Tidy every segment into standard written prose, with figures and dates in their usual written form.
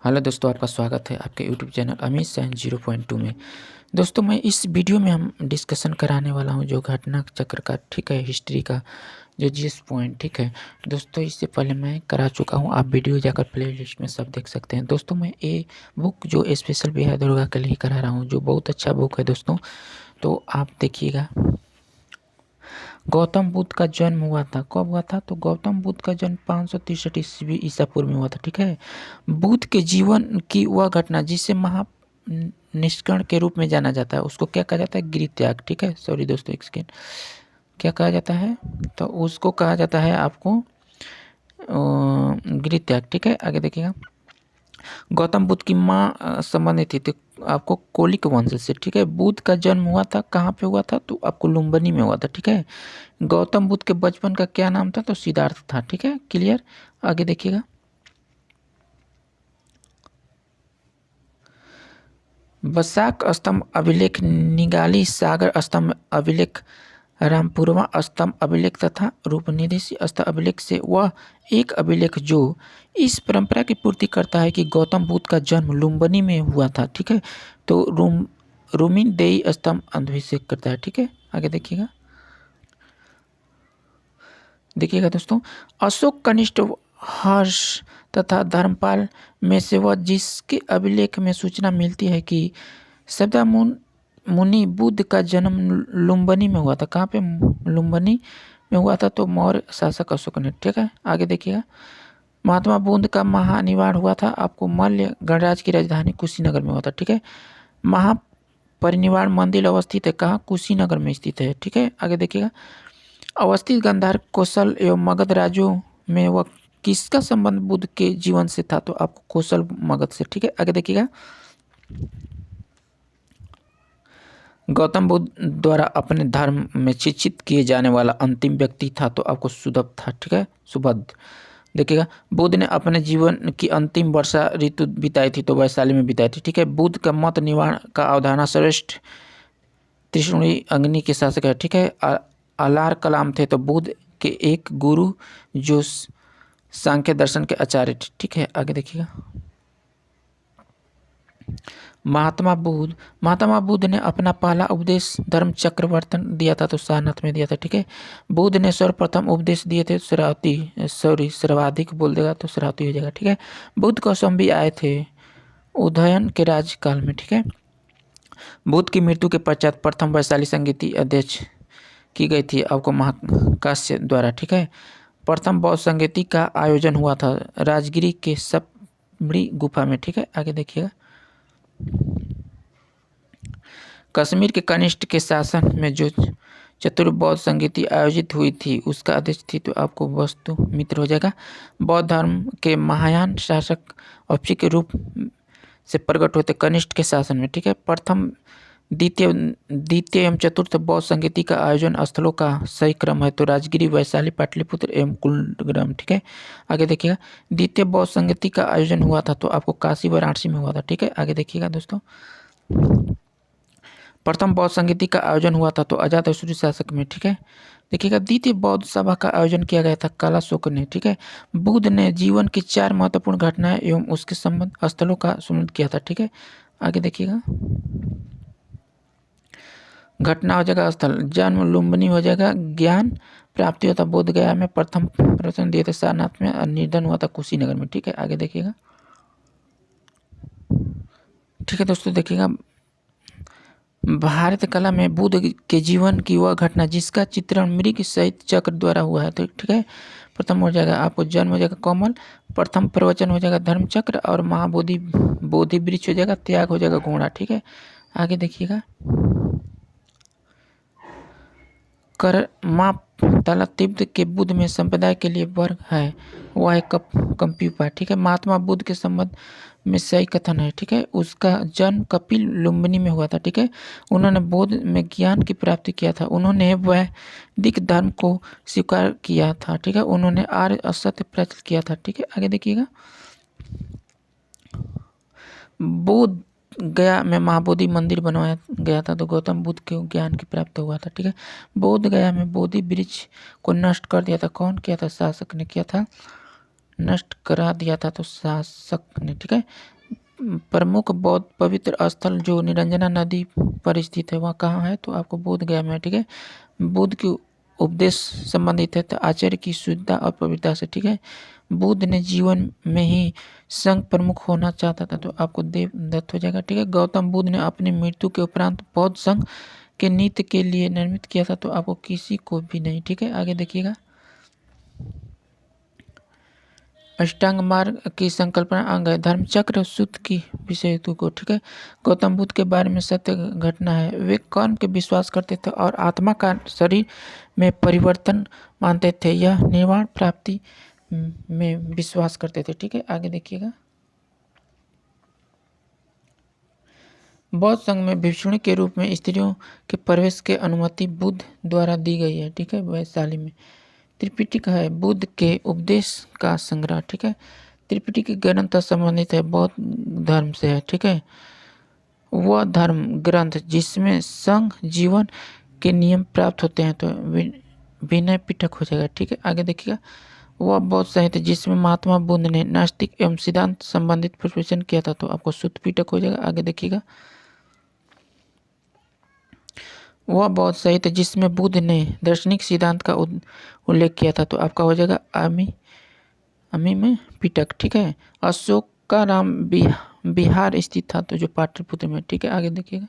Hello दोस्तों, आपका स्वागत है आपके यूट्यूब चैनल अमित सैन 0.2 में। दोस्तों, मैं इस वीडियो में हम डिस्कशन कराने वाला हूं जो घटना चक्र का, ठीक है, हिस्ट्री का जो जीएस पॉइंट, ठीक है दोस्तों। इससे पहले मैं करा चुका हूं, आप वीडियो जाकर प्ले लिस्ट में सब देख सकते हैं। दोस्तों, मैं ये बुक जो स्पेशल बिहार दुर्गा के लिए करा रहा हूँ, जो बहुत अच्छा बुक है दोस्तों, तो आप देखिएगा। गौतम बुद्ध का जन्म हुआ था, कब हुआ था? तो गौतम बुद्ध का जन्म 563 ईस्वी ईसा पूर्व में हुआ था, ठीक है। बुद्ध के जीवन की वह घटना जिसे महा निष्कर्ण के रूप में जाना जाता है, उसको क्या कहा जाता है? गृह त्याग, ठीक है। सॉरी दोस्तों, एक सेकेंड, क्या कहा जाता है? तो उसको कहा जाता है आपको गृह त्याग, ठीक है। आगे देखिएगा। गौतम बुद्ध की माँ संबंधित थी, तो आपको कोलिक वंश से, ठीक है। बुद्ध का जन्म हुआ था, कहाँ पे हुआ था? तो आपको लुम्बिनी में हुआ था, ठीक है। गौतम बुद्ध के बचपन का क्या नाम था? तो सिद्धार्थ था, ठीक है। क्लियर। आगे देखिएगा। वसाक स्तंभ अभिलेख, निगाली सागर स्तंभ अभिलेख, रामपुरवा स्तंभ अभिलेख तथा रूपनिधि स्तंभ अभिलेख से वह एक अभिलेख जो इस परंपरा की पूर्ति करता है कि गौतम बुद्ध का जन्म लुम्बिनी में हुआ था, ठीक है। तो रूमिन देई स्तंभ अभिषेक करता है, ठीक है। आगे देखिएगा। देखिएगा दोस्तों, अशोक कनिष्ठ, हर्ष तथा धर्मपाल में से वह जिसके अभिलेख में सूचना मिलती है कि सदामुन मुनि बुद्ध का जन्म लुम्बिनी में हुआ था। कहाँ पे? लुम्बिनी में हुआ था। तो मौर्य शासक अशोक ने, ठीक है। आगे देखिएगा। महात्मा बुद्ध का महानिवाण हुआ था, आपको मल्ल गणराज्य की राजधानी कुशीनगर में हुआ था, ठीक है। महापरिनिर्वाण मंदिर अवस्थित है कहाँ? कुशीनगर में स्थित है, ठीक है। आगे देखिएगा। अवस्थित गांधार, कौशल एवं मगध राज्यों में वह किसका संबंध बुद्ध के जीवन से था? तो आपको कौशल मगध से, ठीक है। आगे देखिएगा। गौतम बुद्ध द्वारा अपने धर्म में शिक्षित किए जाने वाला अंतिम व्यक्ति था, तो आपको सुदभ था, ठीक है। सुभद्र। देखिएगा। बुद्ध ने अपने जीवन की अंतिम वर्षा ऋतु बिताई थी, तो वैशाली में बिताई थी, ठीक है। बुद्ध का मत निवारण का अवधारणा श्रेष्ठ त्रिशूणी अग्नि के शासक है, ठीक है। अलार कलाम थे, तो बुद्ध के एक गुरु जो सांख्य दर्शन के आचार्य थे, ठीक है। आगे देखिएगा। महात्मा बुद्ध ने अपना पहला उपदेश धर्म चक्रवर्तन दिया था, तो सारनाथ में दिया था, ठीक है। बुद्ध ने सर्वप्रथम उपदेश दिए थे सर्वाधिक बोल देगा तो शरावती हो जाएगा, ठीक है। बुद्ध कौशम भी आए थे उदयन के राज्यकाल में, ठीक है। बुद्ध की मृत्यु के पश्चात प्रथम वैशाली संगीति अध्यक्ष की गई थी, आपको महाकाश्य द्वारा, ठीक है। प्रथम बौद्ध संगीति का आयोजन हुआ था राजगिरी के सप्तऋषि गुफा में, ठीक है। आगे देखिएगा। कश्मीर के कनिष्ठ के शासन में जो चतुर्बौद्ध संगीति आयोजित हुई थी उसका अध्यक्ष थी, तो आपको वस्तु मित्र हो जाएगा। बौद्ध धर्म के महायान शासक औपचारिक के रूप से प्रकट होते कनिष्ठ के शासन में, ठीक है। प्रथम द्वितीय एवं चतुर्थ बौद्ध संगीति का आयोजन स्थलों का सही क्रम है, तो राजगिरी, वैशाली, पाटलिपुत्र एवं कुंडग्राम, ठीक है। आगे देखिएगा। द्वितीय बौद्ध संगीति का आयोजन हुआ था, तो आपको काशी वाराणसी में हुआ था, ठीक है। आगे देखिएगा दोस्तों। प्रथम बौद्ध संगीति का आयोजन हुआ था, तो अजातशत्रु शासक में, ठीक है। देखिएगा। द्वितीय बौद्ध सभा का आयोजन किया गया था कालाशोक ने, ठीक है। बुद्ध ने जीवन की 4 महत्वपूर्ण घटनाएं एवं उसके संबंध स्थलों का सुमित किया था, ठीक है। आगे देखिएगा। घटना हो जाएगा स्थल, जन्म लुम्बिनी हो जाएगा, ज्ञान प्राप्ति होता बोध गया में, प्रथम प्रवचन दिए थे सारनाथ में, और निधन हुआ था कुशीनगर में, ठीक है। आगे देखिएगा। ठीक है दोस्तों, देखिएगा। भारत कला में बुद्ध के जीवन की वह घटना जिसका चित्रण मृग सहित चक्र द्वारा हुआ है, तो ठीक है। प्रथम हो जाएगा आपको जन्म हो जाएगा कमल, प्रथम प्रवचन हो जाएगा धर्म चक्र, और महाबोधि बोधि वृक्ष हो जाएगा, त्याग हो जाएगा घोड़ा, ठीक है। आगे देखिएगा। कर्मा तला तिब्बत के बुद्ध में संप्रदाय के लिए वर्ग है, वह है कंप्यूपा, ठीक है। महात्मा बुद्ध के संबंध में सही कथन है, ठीक है। उसका जन्म कपिल लुम्बिनी में हुआ था, ठीक है। उन्होंने बौद्ध में ज्ञान की प्राप्ति किया था, उन्होंने वैदिक धर्म को स्वीकार किया था, ठीक है। उन्होंने आर्य असत्य प्रचार किया था, ठीक है। आगे देखिएगा। बोध गया में महाबोधि मंदिर बनवाया गया था, तो गौतम बुद्ध के ज्ञान की प्राप्त हुआ था, ठीक है। बोध गया में बोधि वृक्ष को नष्ट कर दिया था, कौन किया था? शासक ने किया था, नष्ट करा दिया था तो शासक ने, ठीक है। प्रमुख बौद्ध पवित्र स्थल जो निरंजना नदी पर स्थित है वह कहाँ है, तो आपको बोध गया में, ठीक है। बुद्ध के उपदेश संबंधित है तो आचार्य की शुद्धता और पवित्रता से, ठीक है। बुद्ध ने जीवन में ही संघ प्रमुख होना चाहता था तो आपको देवदत्त हो जाएगा, ठीक है। गौतम बुद्ध ने अपनी मृत्यु के उपरांत बौद्ध संघ के नीति के लिए निर्मित किया था तो आपको किसी को भी नहीं, ठीक है। आगे देखिएगा, अष्टांग मार्ग की संकल्पना अंग है, धर्मचक्र सूत्र की विषय हेतु को, ठीक है। गौतम बुद्ध के बारे में सत्य घटना है, वे कर्म के विश्वास करते थे और आत्मा का शरीर में परिवर्तन मानते थे, यह निर्वाण प्राप्ति में विश्वास करते थे, ठीक है। आगे देखिएगा, बौद्ध संघ में भिक्षुणी के रूप में स्त्रियों के प्रवेश की अनुमति बुद्ध द्वारा दी गई है, ठीक है। वैशाली में त्रिपिटक है, बुद्ध के उपदेश का संग्रह, ठीक है। त्रिपिटक ग्रंथ संबंधित है बौद्ध धर्म से है, ठीक है। वह धर्म ग्रंथ जिसमें संघ जीवन के नियम प्राप्त होते हैं तो विनय पिटक हो जाएगा, ठीक है। आगे देखिएगा, वह बौद्ध साहित्य जिसमें महात्मा बुद्ध ने नास्तिक एवं सिद्धांत संबंधित प्रवचन किया था तो आपको शुद्ध पिटक हो जाएगा। आगे देखिएगा, वह बौद्ध साहित्य जिसमें बुद्ध ने दार्शनिक सिद्धांत का उल्लेख किया था तो आपका हो जाएगा अमी में पिटक, ठीक है। अशोकाराम बिहार स्थित था तो जो पाटलिपुत्र में, ठीक है। आगे देखिएगा,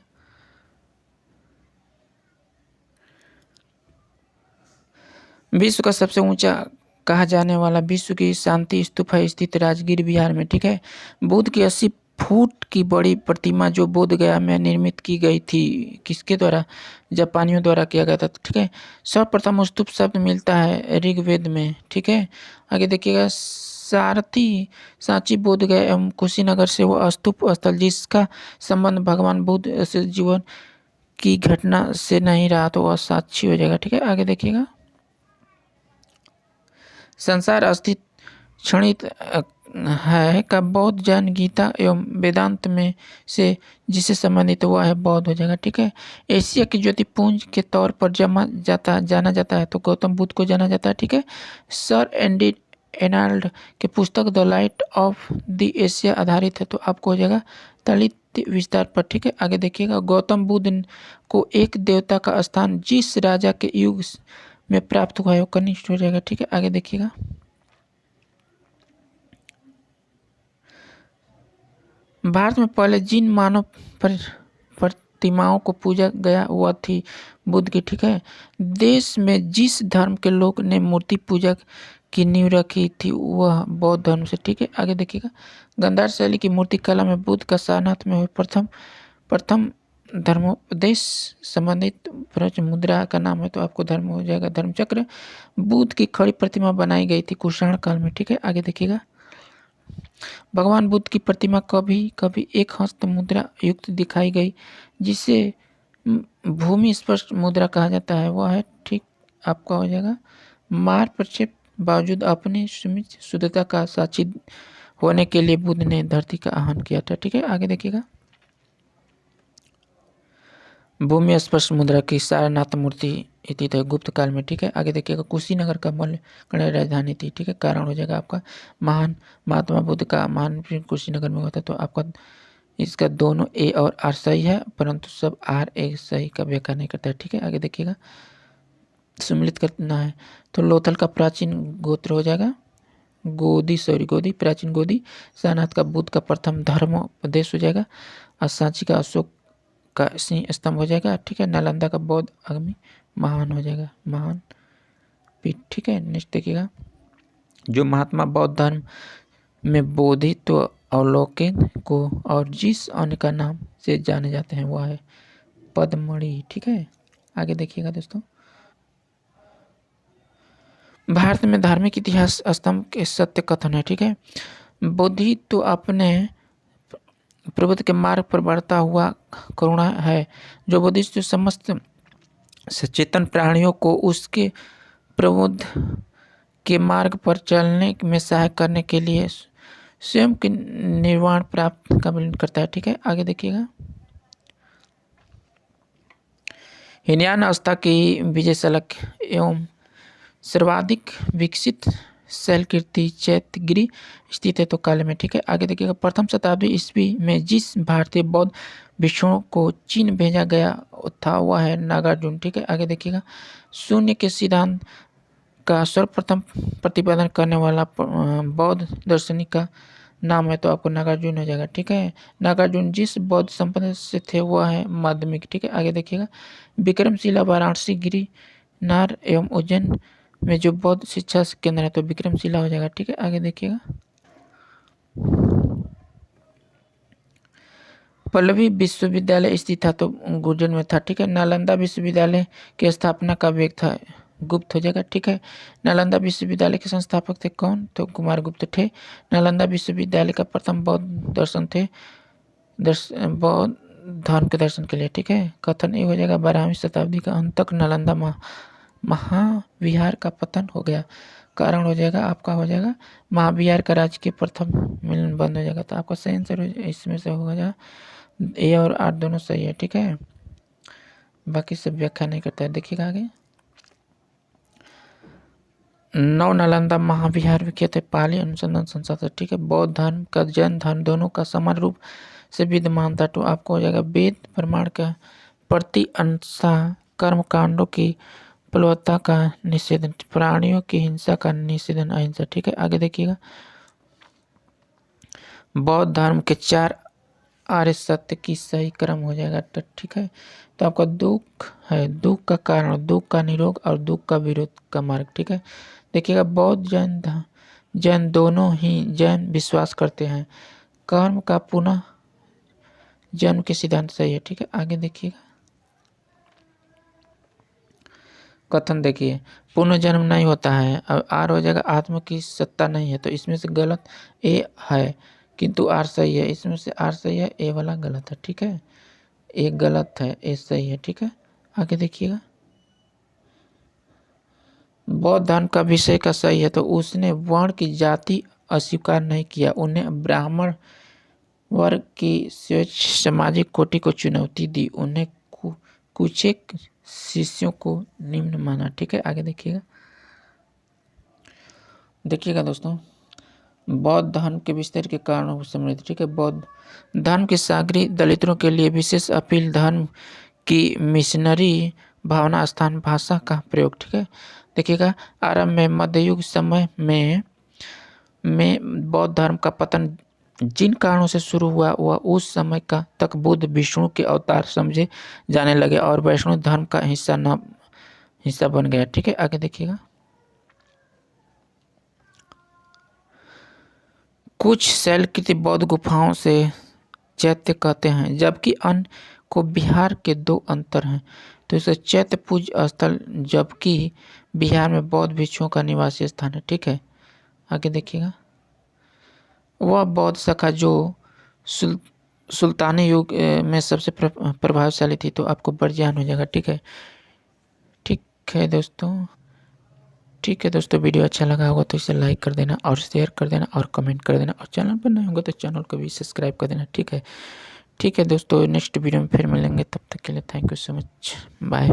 विश्व का सबसे ऊंचा कहा जाने वाला विश्व की शांति स्तूप है स्थित राजगीर बिहार में, ठीक है। बुद्ध की 80 फुट की बड़ी प्रतिमा जो बोध गया में निर्मित की गई थी, किसके द्वारा, जापानियों द्वारा किया गया था, ठीक है। सर्वप्रथम स्तूप शब्द मिलता है ऋग्वेद में, ठीक है। आगे देखिएगा, सारथी सांची बोध गया एवं कुशीनगर से वो स्तूप स्थल जिसका संबंध भगवान बुद्ध से जीवन की घटना से नहीं रहा तो वह साक्षी हो जाएगा, ठीक है। आगे देखिएगा, संसार अस्तित्व क्षणित है का बौद्ध जैन गीता एवं वेदांत में से जिसे संबंधित हुआ है बौद्ध हो जाएगा, ठीक है। एशिया की ज्योतिपुंज के तौर पर जाना जाता है तो गौतम बुद्ध को जाना जाता है, ठीक है। सर एनाल्ड के पुस्तक the light of the Asia आधारित है तो आपको हो जाएगा दलित विस्तार पर, ठीक है। आगे देखिएगा, गौतम बुद्ध को एक देवता का स्थान जिस राजा के युग में प्राप्त हुआ है वो कनिष्ठ हो जाएगा, ठीक है। आगे देखिएगा, भारत में पहले जिन मानव प्रतिमाओं को पूजा गया वह थी बुद्ध की, ठीक है। देश में जिस धर्म के लोग ने मूर्ति पूजा की नींव रखी थी वह बौद्ध धर्म से, ठीक है। आगे देखिएगा, गांधार शैली की मूर्ति कला में बुद्ध का सारनाथ में हुए प्रथम धर्मोपदेश संबंधित ब्रज मुद्रा का नाम है तो आपको धर्म हो जाएगा धर्मचक्र। बुद्ध की खड़ी प्रतिमा बनाई गई थी कुषाण काल में, ठीक है। आगे देखिएगा, भगवान बुद्ध की प्रतिमा कभी कभी एक हस्त मुद्रा युक्त दिखाई गई जिसे भूमि स्पर्श मुद्रा कहा जाता है, वह है, ठीक। आपका हो जाएगा मार प्रक्षेप बावजूद अपनी सीमित शुद्धता का साक्षी होने के लिए बुद्ध ने धरती का आह्वान किया था, ठीक है। आगे देखिएगा, भूमि स्पर्श मुद्रा की सारनाथ मूर्ति स्थित है गुप्त काल में, ठीक है। आगे देखिएगा, कुशीनगर का मल्ल राजधानी थी, ठीक है। कारण हो जाएगा आपका महान महात्मा बुद्ध का महान कुशीनगर में होता है तो आपका इसका दोनों ए और आर सही है परंतु सब आर ए सही का व्याख्या नहीं करता है, ठीक है। आगे देखिएगा, सम्मिलित करना है तो लोथल का प्राचीन गोत्र हो जाएगा गोदी प्राचीन गोदी। सारनाथ का बुद्ध का प्रथम धर्मोपदेश हो जाएगा और सांची का अशोक का सिंह स्तंभ हो जाएगा, ठीक है। नालंदा का बौद्ध अग्नि महान हो जाएगा महान पीठ, ठीक है। नेक्स्ट देखिएगा, जो महात्मा बौद्ध धर्म में बोधित्व अवलोकन को और जिस अन्य का नाम से जाने जाते हैं वह है पद्मणि, ठीक है। आगे देखिएगा दोस्तों, भारत में धार्मिक इतिहास स्तंभ के सत्य कथन है, ठीक है। बोधित्व तो अपने प्रबुद्ध के मार्ग पर बढ़ता हुआ करुणा है, जो बोधिसत्व समस्त सचेतन प्राणियों को उसके प्रबुद्ध के मार्ग पर चलने में सहायक करने के लिए स्वयं के निर्वाण प्राप्त का मिलन करता है, ठीक है। आगे देखिएगा, हीनयान अवस्था की विजय सलक एवं सर्वाधिक विकसित शैलकीर्ति चैत्यगिरी स्थित है तो काले में, ठीक है। आगे देखिएगा, प्रथम शताब्दी ईस्वी में जिस भारतीय बौद्ध भिक्षुओं को चीन भेजा गया था वह है नागार्जुन, ठीक है। आगे देखिएगा, शून्य के सिद्धांत का सर्वप्रथम प्रतिपादन करने वाला बौद्ध दार्शनिक का नाम है तो आपको नागार्जुन हो जाएगा, ठीक है। नागार्जुन जिस बौद्ध संप्रदाय से थे वह है माध्यमिक, ठीक है। आगे देखिएगा, विक्रमशिला वाराणसी गिरिनार एवं उज्जैन में जो बौद्ध शिक्षा केंद्र है तो विक्रमशिला हो जाएगा, ठीक है। आगे देखिएगा, पल्लवी विश्वविद्यालय स्थित था तो गुर्जर में था, ठीक है। नालंदा विश्वविद्यालय की स्थापना का व्यक्ति था गुप्त हो जाएगा, ठीक है। नालंदा विश्वविद्यालय के संस्थापक थे कौन तो कुमार गुप्त थे। नालंदा विश्वविद्यालय का प्रथम बौद्ध दर्शन थे बौद्ध धर्म के दर्शन के लिए, ठीक है। कथन ये हो जाएगा, 12वीं शताब्दी का अंत तक नालंदा महाविहार का पतन हो गया। कारण हो जाएगा आपका हो जाएगा महाविहार का राज्य के प्रथम मिलन बंद हो जाएगा। तो आपका सही आंसर इसमें से हो जाएगा ए और आर दोनों सही है, ठीक है। बाकी सब व्याख्या नहीं करता है। देखिएगा आगे, नव नालंदा महाविहार विख्यात है पाली अनुसंधान संस्थान, ठीक है। बौद्ध धर्म का जैन धर्म दोनों का समान रूप से विद्यमान था तो आपको हो जाएगा वेद प्रमाण का प्रति अनुसार कर्म कांडों की बलवत्ता का निषेधन, प्राणियों की हिंसा का निषेधन, अहिंसा, ठीक है। आगे देखिएगा, बौद्ध धर्म के 4 आर्य सत्य की सही क्रम हो जाएगा तो ठीक है। तो आपका दुख है, दुख का कारण, दुख का निरोध और दुख का विरोध का मार्ग, ठीक है। देखिएगा, बौद्ध जैन दोनों ही जैन विश्वास करते हैं कर्म का पुनः जन्म के सिद्धांत सही है, ठीक है। आगे देखिएगा, कथन देखिए, पुनर्जन्म नहीं होता है। अब आर हो जाएगा, आत्मा की सत्ता नहीं है तो इसमें से गलत ए है किंतु आर सही है। इसमें से आर सही है, ए वाला गलत है, ठीक है। ए गलत है, ए सही है, ठीक है। आगे देखिएगा, बौद्ध धर्म का विषय का सही है तो उसने वर्ण की जाति अस्वीकार नहीं किया, उन्हें ब्राह्मण वर्ग की स्वच्छ सामाजिक कोटि को चुनौती दी, उन्हें कुछ एक शिष्यों को निम्न माना, ठीक है। आगे देखिएगा दोस्तों, बौद्ध धर्म के विस्तार के कारणों को समृद्ध, ठीक है। बौद्ध धर्म के सागरी दलितों के लिए विशेष अपील, धर्म की मिशनरी भावना, स्थान, भाषा का प्रयोग, ठीक है। देखिएगा, आरंभ में मध्ययुग समय में बौद्ध धर्म का पतन जिन कारणों से शुरू हुआ वह उस समय का तक बुद्ध विष्णु के अवतार समझे जाने लगे और वैष्णव धर्म का हिस्सा बन गया, ठीक है। आगे देखिएगा, कुछ शैलकृत बौद्ध गुफाओं से चैत्य कहते हैं जबकि अन्य को बिहार के 2 अंतर हैं तो इसे चैत्य पूज्य स्थल जबकि बिहार में बौद्ध भिक्षुओं का निवासी स्थान है, ठीक है। आगे देखिएगा, वह बौद्ध शाखा जो सुल्तानी युग में सबसे प्रभावशाली थी तो आपको बर्जियान हो जाएगा, ठीक है। ठीक है दोस्तों, वीडियो अच्छा लगा होगा तो इसे लाइक कर देना और शेयर कर देना और कमेंट कर देना और चैनल पर नए होंगे तो चैनल को भी सब्सक्राइब कर देना, ठीक है दोस्तों। नेक्स्ट वीडियो में फिर मिलेंगे, तब तक के लिए thank you so much, bye.